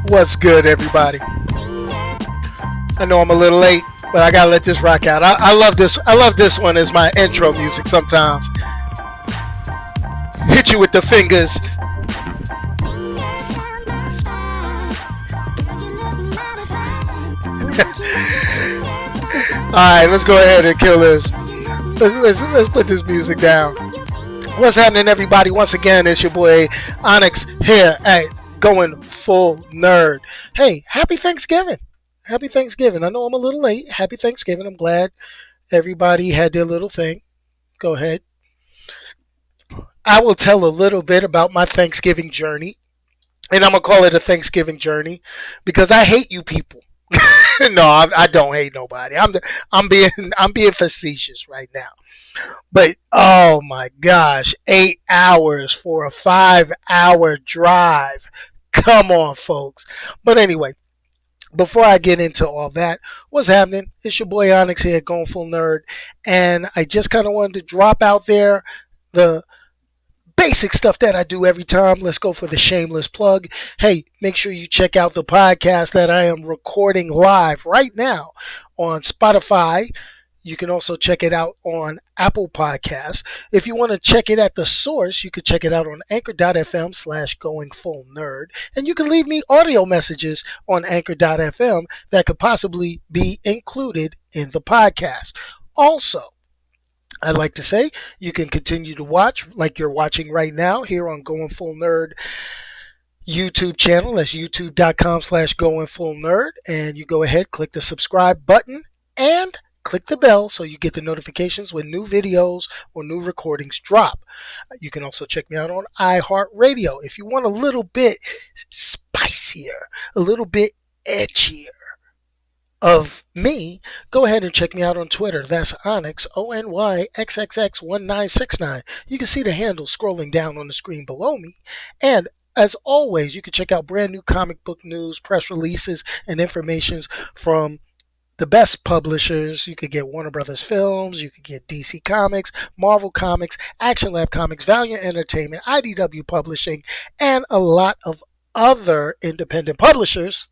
What's good, everybody? I know I'm a little late, but I gotta let this rock out. I love this. I love this one as my intro music sometimes. Hit you with the fingers. Alright, let's go ahead and kill this. Let's put this music down. What's happening, everybody? Once again, it's your boy Onyx here at Going Full Nerd. Hey, happy Thanksgiving. Happy Thanksgiving. I know I'm a little late. Happy Thanksgiving. I'm glad everybody had their little thing. Go ahead. I will tell a little bit about my Thanksgiving journey. And I'm going to call it a Thanksgiving journey because I hate you people. No, I don't hate nobody. I'm being facetious right now. But oh my gosh, 8 hours for a 5-hour drive. Come on, folks. But anyway, before I get into all that, what's happening? It's your boy Onyx here at Going Full Nerd. And I just kind of wanted to drop out there the basic stuff that I do every time. Let's go for the shameless plug. Hey, make sure you check out the podcast that I am recording live right now on Spotify. You can also check it out on Apple Podcasts. If you want to check it at the source, you can check it out on anchor.fm/goingfullnerd. And you can leave me audio messages on anchor.fm that could possibly be included in the podcast. Also, I'd like to say you can continue to watch like you're watching right now here on Going Full Nerd YouTube channel. That's youtube.com/goingfullnerd. And you go ahead, click the subscribe button and click the bell so you get the notifications when new videos or new recordings drop. You can also check me out on iHeartRadio. If you want a little bit spicier, a little bit edgier of me, go ahead and check me out on Twitter. That's Onyx, ONYXXX1969. You can see the handle scrolling down on the screen below me. And as always, you can check out brand new comic book news, press releases, and information from the best publishers. You could get Warner Brothers Films, you could get DC Comics, Marvel Comics, Action Lab Comics, Valiant Entertainment, IDW Publishing, and a lot of other independent publishers.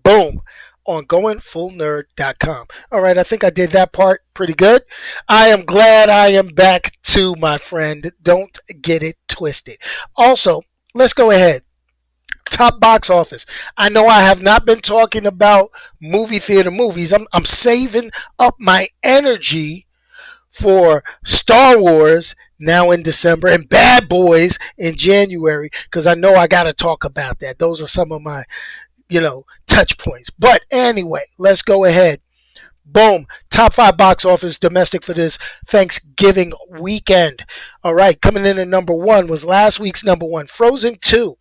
Boom. On goingfullnerd.com. All right, I think I did that part pretty good. I am glad I am back too, my friend. Don't get it twisted. Also, let's go ahead. Top box office. I know I have not been talking about movie theater movies. I'm saving up my energy for Star Wars now in December and Bad Boys in January because I know I got to talk about that. Those are some of my touch points. But anyway, let's go ahead. Boom. Top 5 box office domestic for this Thanksgiving weekend. All right. Coming in at number 1 was last week's number 1, Frozen 2.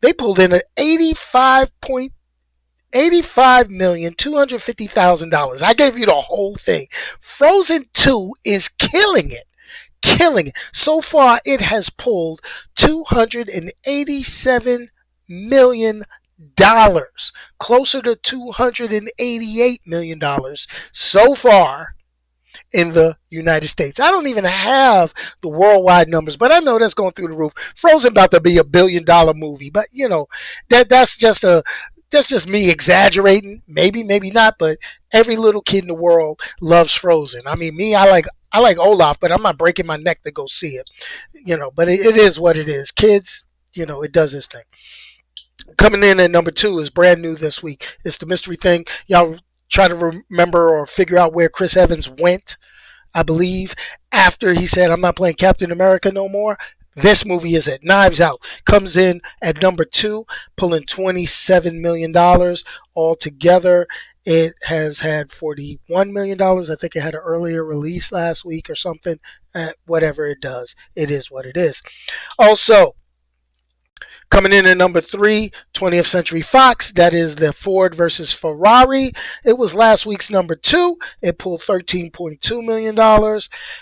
They pulled in at $85,250,000. I gave you the whole thing. Frozen 2 is killing it. So far, it has pulled $287 million. Closer to $288 million so far in the United States. I don't even have the worldwide numbers, but I know that's going through the roof. Frozen about to be $1 billion movie, but that's just me exaggerating. Maybe not, but every little kid in the world loves Frozen. I mean, me, I like Olaf, but I'm not breaking my neck to go see it. But it is what it is. Kids, it does this thing. Coming in at number 2 is brand new this week. It's The Mystery Thing. Y'all try to remember or figure out where Chris Evans went, I believe, after he said, I'm not playing Captain America no more. This movie is it. Knives Out comes in at number 2, pulling $27 million altogether. It has had $41 million. I think it had an earlier release last week or something. Whatever it does, it is what it is. Also, coming in at number 3, 20th Century Fox. That is the Ford versus Ferrari. It was last week's number 2. It pulled $13.2 million.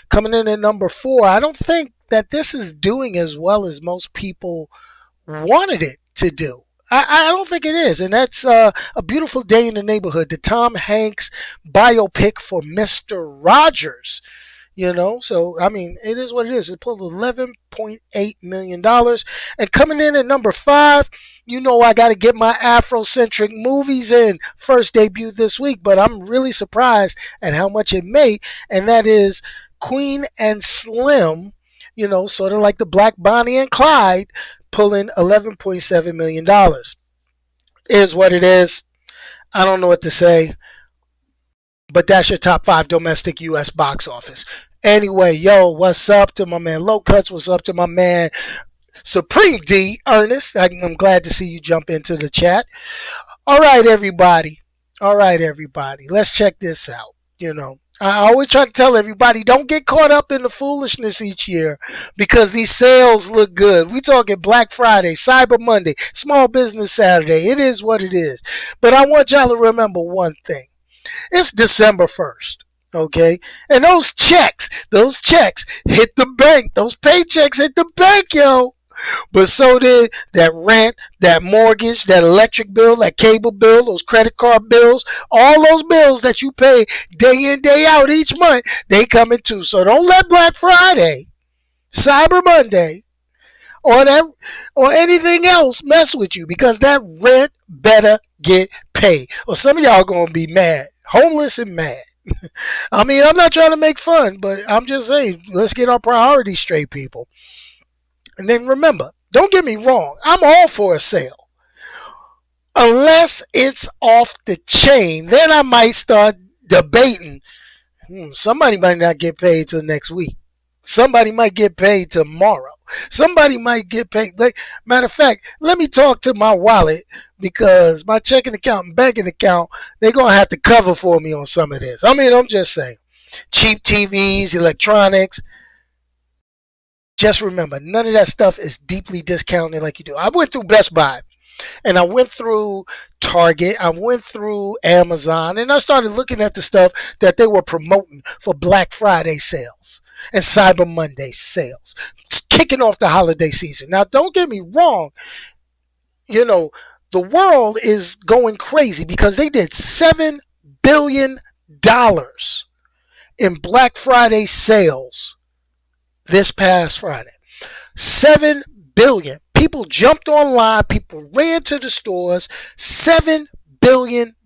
Coming in at number 4. I don't think that this is doing as well as most people wanted it to do. I don't think it is, and that's A Beautiful Day in the Neighborhood, the Tom Hanks biopic for Mr. Rogers. So I mean, it is what it is. It pulled $11.8 million, and coming in at number 5, I got to get my Afrocentric movies in. First debut this week, but I'm really surprised at how much it made, and that is Queen and Slim. Sort of like the Black Bonnie and Clyde, pulling $11.7 million. Is what it is. I don't know what to say, but that's your top 5 domestic U.S. box office. Anyway, what's up to my man Low Cuts? What's up to my man Supreme D Ernest? I'm glad to see you jump into the chat. All right, everybody. Let's check this out. I always try to tell everybody, don't get caught up in the foolishness each year because these sales look good. We talking Black Friday, Cyber Monday, Small Business Saturday. It is what it is. But I want y'all to remember one thing. It's December 1st. Okay, and those checks hit the bank. Those paychecks hit the bank, yo. But so did that rent, that mortgage, that electric bill, that cable bill, those credit card bills, all those bills that you pay day in, day out each month, they coming too. So don't let Black Friday, Cyber Monday, or anything else mess with you, because that rent better get paid. Or some of y'all gonna be mad, homeless and mad. I mean, I'm not trying to make fun, but I'm just saying, let's get our priorities straight, people. And then remember, don't get me wrong, I'm all for a sale. Unless it's off the chain, then I might start debating. Somebody might not get paid till next week. Somebody might get paid tomorrow. Somebody might get paid. Matter of fact, let me talk to my wallet, because my checking account and banking account, they're going to have to cover for me on some of this. I mean, I'm just saying. Cheap TVs, electronics. Just remember, none of that stuff is deeply discounted like you do. I went through Best Buy, and I went through Target, I went through Amazon, and I started looking at the stuff that they were promoting for Black Friday sales and Cyber Monday sales. It's kicking off the holiday season. Now, don't get me wrong. The world is going crazy because they did $7 billion in Black Friday sales this past Friday. $7 billion. People jumped online. People ran to the stores. $7 billion.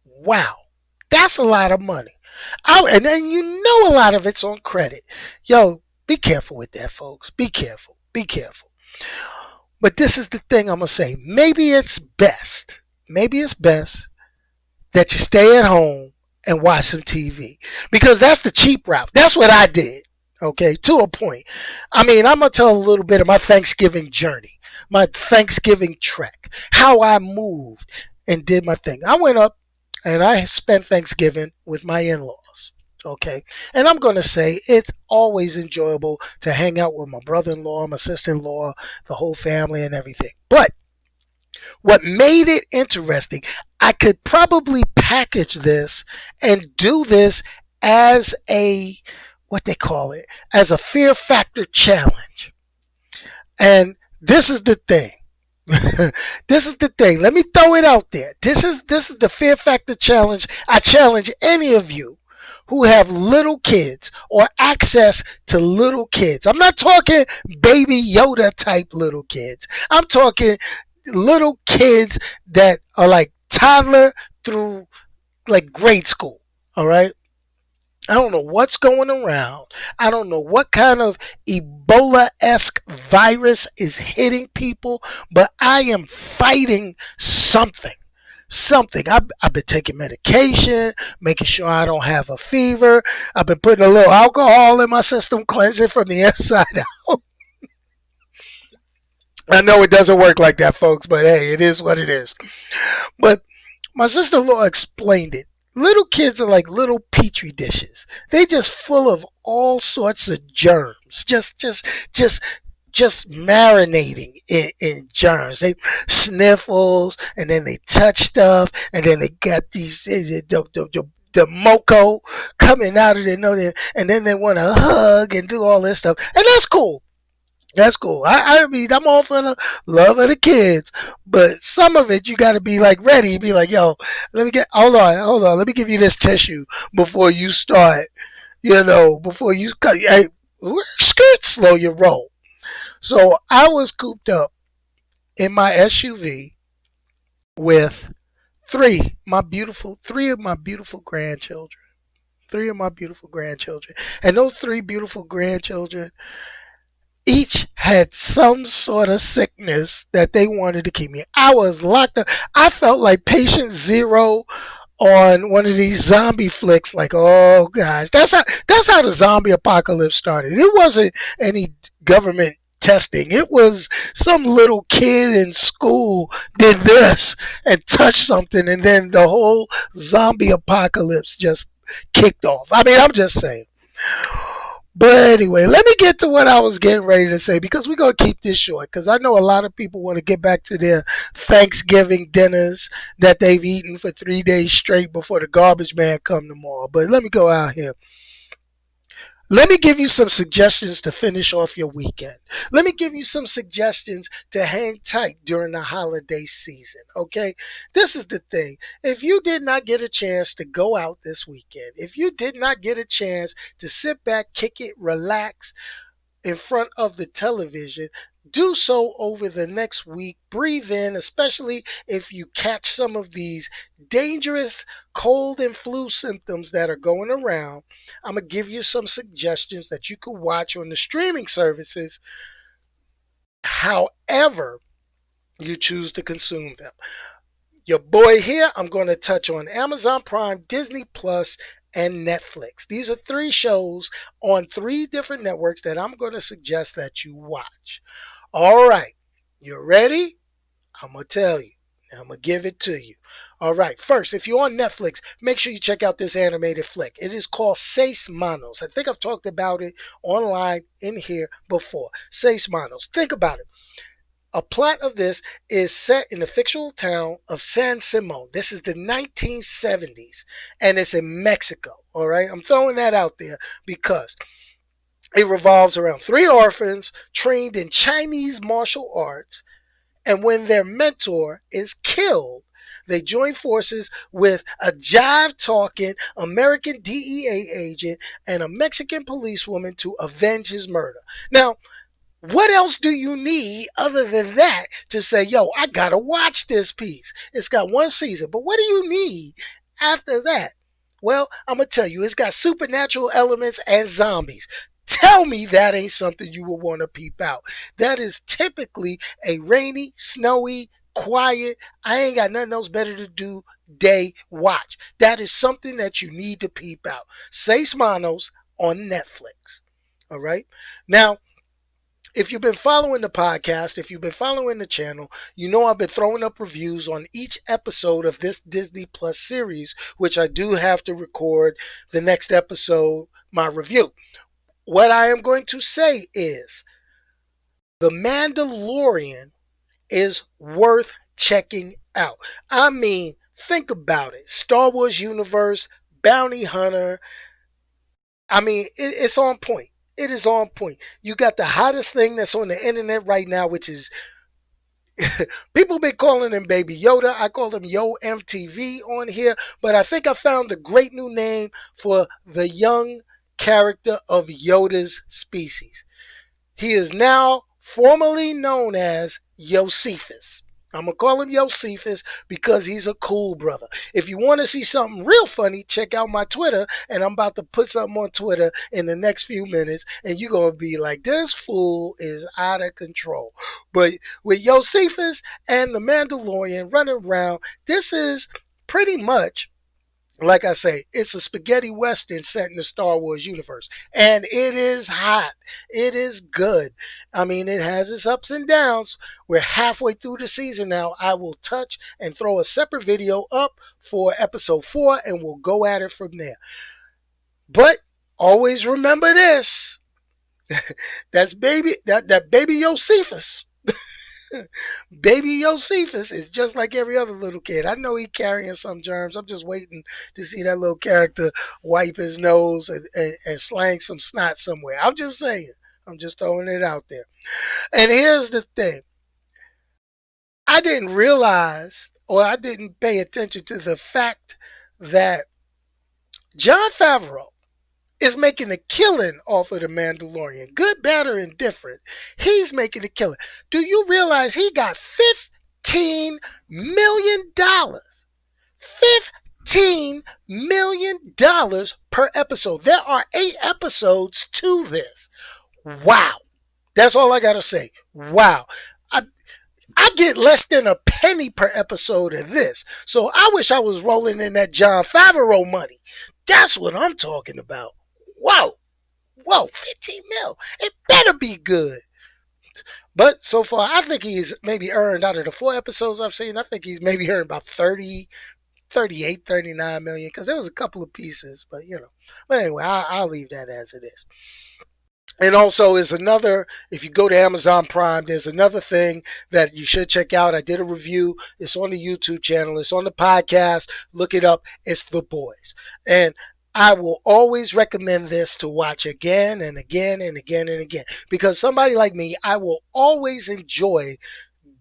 Wow. That's a lot of money. And then a lot of it's on credit. Be careful with that, folks. Be careful. But this is the thing I'm going to say. Maybe it's best that you stay at home and watch some TV. Because that's the cheap route. That's what I did. Okay, to a point. I mean, I'm going to tell a little bit of my Thanksgiving journey, my Thanksgiving trek, how I moved and did my thing. I went up and I spent Thanksgiving with my in-laws. Okay, and I'm going to say it's always enjoyable to hang out with my brother-in-law, my sister-in-law, the whole family and everything. But what made it interesting, I could probably package this and do this as what they call it, as a fear factor challenge. And this is the thing. Let me throw it out there. This is the fear factor challenge. I challenge any of you who have little kids or access to little kids. I'm not talking baby Yoda type little kids. I'm talking little kids that are like toddler through like grade school. All right. I don't know what's going around. I don't know what kind of Ebola-esque virus is hitting people, but I am fighting something. something. I've been taking medication, making sure I don't have a fever. I've been putting a little alcohol in my system, cleansing from the inside out. I know it doesn't work like that, folks, but hey, it is what it is. But my sister-in-law explained it. Little kids are like little petri dishes. They just full of all sorts of germs. Just just marinating in germs. They sniffles and then they touch stuff and then they got these the moco coming out of their nose and then they want to hug and do all this stuff. And that's cool. That's cool. I mean, I'm all for the love of the kids, but some of it you got to be like ready. Be like, yo, let me get, hold on, let me give you this tissue before you start. Before you cut, hey, skirt, slow your roll. So I was cooped up in my SUV with three of my beautiful grandchildren, and those three beautiful grandchildren each had some sort of sickness that they wanted to keep me. I was locked up. I felt like patient zero on one of these zombie flicks. Like, oh gosh, that's how the zombie apocalypse started. It wasn't any government testing. It was some little kid in school did this and touched something, and then the whole zombie apocalypse just kicked off. I mean, I'm just saying. But anyway, let me get to what I was getting ready to say because we're going to keep this short because I know a lot of people want to get back to their Thanksgiving dinners that they've eaten for 3 days straight before the garbage man come tomorrow. But let me go out here. Let me give you some suggestions to finish off your weekend. Let me give you some suggestions to hang tight during the holiday season, okay? This is the thing. If you did not get a chance to go out this weekend, if you did not get a chance to sit back, kick it, relax, in front of the television, do so over the next week. Breathe in, especially if you catch some of these dangerous cold and flu symptoms that are going around. I'm going to give you some suggestions that you can watch on the streaming services, however you choose to consume them. Your boy here, I'm going to touch on Amazon Prime, Disney Plus, and Netflix. These are three shows on three different networks that I'm going to suggest that you watch. All right, you ready? I'm going to tell you. I'm going to give it to you. All right, first, if you're on Netflix, make sure you check out this animated flick. It is called Seis Manos. I think I've talked about it online in here before. Seis Manos. Think about it. A plot of this is set in the fictional town of San Simon. This is the 1970s, and it's in Mexico. All right, I'm throwing that out there because it revolves around three orphans trained in Chinese martial arts, and when their mentor is killed, they join forces with a jive talking American DEA agent and a Mexican policewoman to avenge his murder. Now, what else do you need other than that to say, yo, I gotta watch this piece? It's got one season, but what do you need after that? Well, I'm gonna tell you, it's got supernatural elements and zombies. Tell me that ain't something you will want to peep out. That is typically a rainy, snowy, quiet, I ain't got nothing else better to do day watch. That is something that you need to peep out. Seis Manos on Netflix. All right. Now, if you've been following the podcast, if you've been following the channel, you know I've been throwing up reviews on each episode of this Disney Plus series, which I do have to record the next episode, my review. What I am going to say is The Mandalorian is worth checking out. I mean, think about it. Star Wars universe, bounty hunter. I mean, it's on point. It is on point. You got the hottest thing that's on the internet right now, which is people been calling him Baby Yoda. I call him Yo MTV on here, but I think I found a great new name for the young character of Yoda's species. He is now formally known as Josephus. I'm gonna call him Josephus because he's a cool brother. If you want to see something real funny, check out my Twitter, and I'm about to put something on Twitter in the next few minutes, and you're gonna be like, "This fool is out of control." But with Josephus and the Mandalorian running around, this is pretty much, like I say, it's a spaghetti western set in the Star Wars universe. And it is hot. It is good. I mean, it has its ups and downs. We're halfway through the season now. I will touch and throw a separate video up for episode 4, and we'll go at it from there. But always remember this. That baby Josephus. Baby Josephus is just like every other little kid. I know he's carrying some germs. I'm just waiting to see that little character wipe his nose and slang some snot somewhere. I'm just saying. I'm just throwing it out there. And here's the thing. I didn't realize, or I didn't pay attention to the fact that John Favreau is making a killing off of the Mandalorian. Good, bad, or indifferent. He's making a killing. Do you realize he got $15 million? $15 million per episode. There are 8 episodes to this. Wow. That's all I gotta say. Wow. I, I get less than a penny per episode of this. So I wish I was rolling in that John Favreau money. That's what I'm talking about. Whoa. Whoa, 15 mil. It better be good. But so far, I think he's maybe earned, out of the 4 episodes I've seen, I think he's maybe earned about 30, 38, 39 million, because there was a couple of pieces, but you know. But anyway, I'll leave that as it is. And also is another, if you go to Amazon Prime, there's another thing that you should check out. I did a review. It's on the YouTube channel. It's on the podcast. Look it up. It's The Boys. And I will always recommend this to watch again and again and again and again. Because somebody like me, I will always enjoy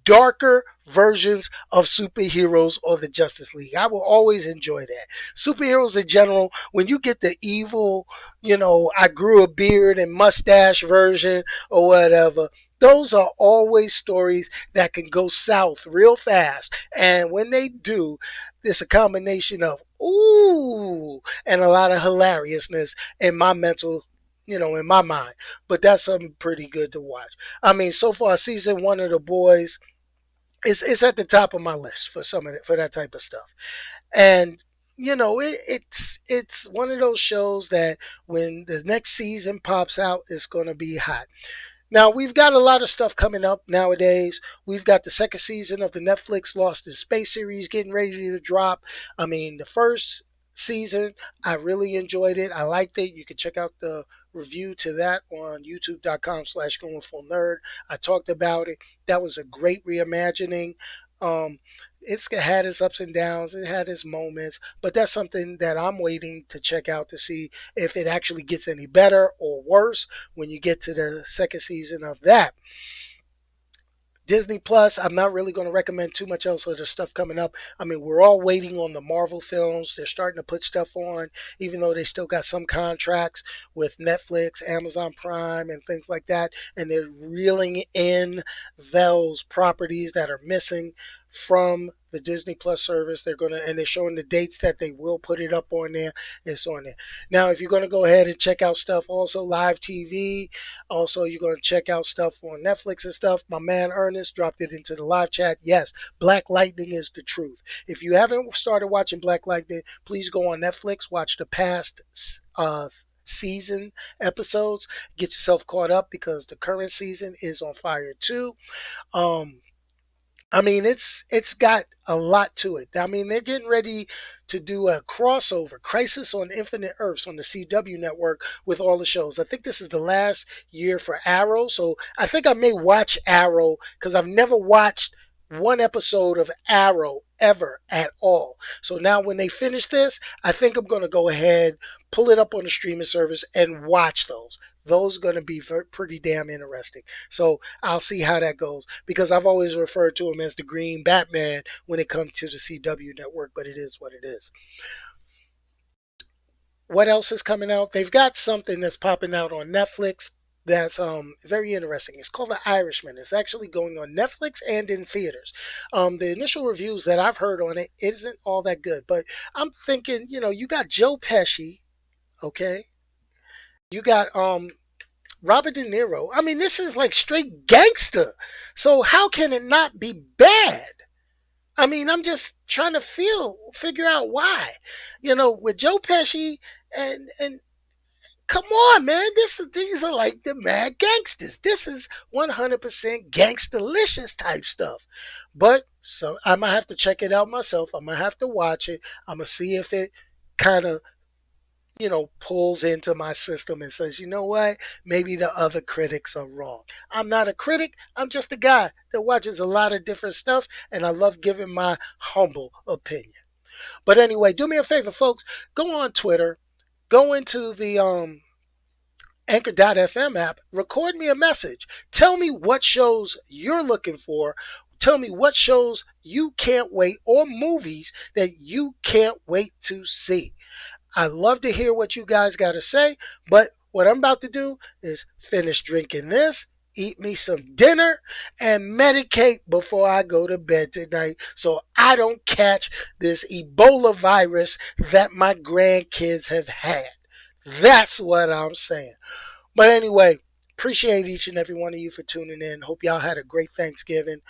darker versions of superheroes or the Justice League. I will always enjoy that. Superheroes in general, when you get the evil, I grew a beard and mustache version or whatever, those are always stories that can go south real fast. And when they do, it's a combination of ooh and a lot of hilariousness in my mental, in my mind. But that's something pretty good to watch. I mean, so far, season 1 of The Boys, it's at the top of my list for some of it, for that type of stuff. And it's one of those shows that when the next season pops out, it's going to be hot. Now, we've got a lot of stuff coming up nowadays. We've got the second season of the Netflix Lost in Space series getting ready to drop. I mean, the first season, I really enjoyed it. I liked it. You can check out the review to that on youtube.com/going full nerd. I talked about it. That was a great reimagining. It's had its ups and downs. It had its moments, but that's something that I'm waiting to check out to see if it actually gets any better or worse when you get to the second season of that. Disney Plus, I'm not really going to recommend too much else of the stuff coming up. I mean, we're all waiting on the Marvel films. They're starting to put stuff on, even though they still got some contracts with Netflix, Amazon Prime, and things like that. And they're reeling in those properties that are missing from the Disney Plus service. They're showing the dates that they will put it up on there. It's on there. Now, if you're going to go ahead and check out stuff also live TV, also you're going to check out stuff on Netflix and stuff. My man Ernest dropped it into the live chat. Yes, Black Lightning is the truth. If you haven't started watching Black Lightning, please go on Netflix, watch the past season episodes, get yourself caught up because the current season is on fire too. I mean, it's got a lot to it. I mean, they're getting ready to do a crossover, Crisis on Infinite Earths, on the CW network with all the shows. I think this is the last year for Arrow, so I think I may watch Arrow because I've never watched one episode of Arrow ever at all. So now when they finish this, I think I'm going to go ahead, pull it up on the streaming service and watch those. Those are going to be pretty damn interesting. So I'll see how that goes because I've always referred to him as the Green Batman when it comes to the CW network, but it is what it is. What else is coming out? They've got something that's popping out on Netflix, that's very interesting. It's called The Irishman. It's actually going on Netflix and in theaters. The initial reviews that I've heard on it isn't all that good, but I'm thinking, you got Joe Pesci, okay? You got Robert De Niro. I mean, this is like straight gangster. So how can it not be bad? I mean, I'm just trying to figure out why. With Joe Pesci and come on, man. These are like the mad gangsters. This is 100% gangsterlicious type stuff. But so I'm gonna have to check it out myself. I'm gonna have to watch it. I'm gonna see if it kind of pulls into my system and says, you know what? Maybe the other critics are wrong. I'm not a critic. I'm just a guy that watches a lot of different stuff, and I love giving my humble opinion. But anyway, do me a favor, folks. Go on Twitter. Go into the Anchor.fm app, record me a message. Tell me what shows you're looking for. Tell me what shows you can't wait or movies that you can't wait to see. I love to hear what you guys got to say, but what I'm about to do is finish drinking this, eat me some dinner, and medicate before I go to bed tonight so I don't catch this Ebola virus that my grandkids have had. That's what I'm saying. But anyway, appreciate each and every one of you for tuning in. Hope y'all had a great Thanksgiving.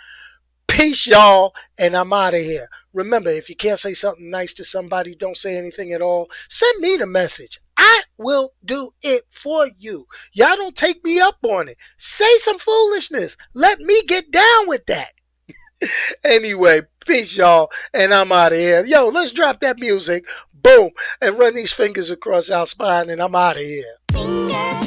Peace, y'all, and I'm out of here. Remember, if you can't say something nice to somebody, don't say anything at all. Send me the message. I will do it for you. Y'all don't take me up on it. Say some foolishness. Let me get down with that. Anyway, peace, y'all, and I'm out of here. Yo, let's drop that music. Boom, and run these fingers across our spine, and I'm out of here. Fingers